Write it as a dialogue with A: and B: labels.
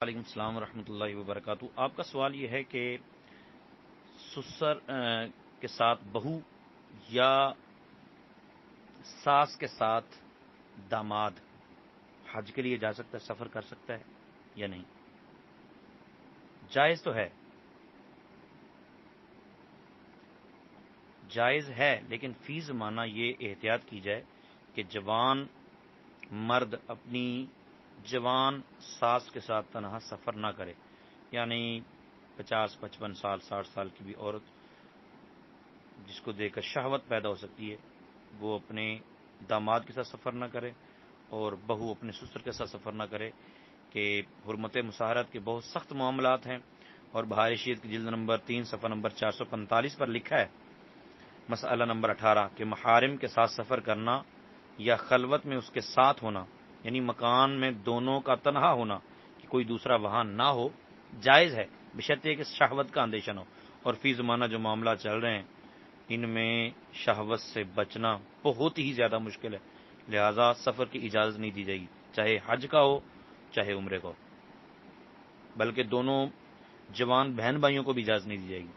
A: وعلیکم السلام ورحمۃ اللہ وبرکاتہ۔ آپ کا سوال یہ ہے کہ سسر کے ساتھ بہو یا ساس کے ساتھ داماد حج کے لیے جا سکتا ہے، سفر کر سکتا ہے یا نہیں؟ جائز تو ہے، جائز ہے، لیکن فی زمانہ یہ احتیاط کی جائے کہ جوان مرد اپنی جوان ساس کے ساتھ تنہا سفر نہ کرے، یعنی 50-55 سال 60 سال کی بھی عورت جس کو دیکھ کر شہوت پیدا ہو سکتی ہے وہ اپنے داماد کے ساتھ سفر نہ کرے، اور بہو اپنے سسر کے ساتھ سفر نہ کرے، کہ حرمت مساہرت کے بہت سخت معاملات ہیں، اور بہار شیعت کی جلد نمبر 3 صفحہ نمبر 445 پر لکھا ہے مسئلہ نمبر 18 کہ محارم کے ساتھ سفر کرنا یا خلوت میں اس کے ساتھ ہونا، یعنی مکان میں دونوں کا تنہا ہونا کہ کوئی دوسرا وہاں نہ ہو، جائز ہے، بشرطے کہ شہوت کا اندیشہ نہ ہو۔ اور فی زمانہ جو معاملات چل رہے ہیں ان میں شہوت سے بچنا بہت ہی زیادہ مشکل ہے، لہذا سفر کی اجازت نہیں دی جائے گی، چاہے حج کا ہو چاہے عمرے کا ہو، بلکہ دونوں جوان بہن بھائیوں کو بھی اجازت نہیں دی جائے گی۔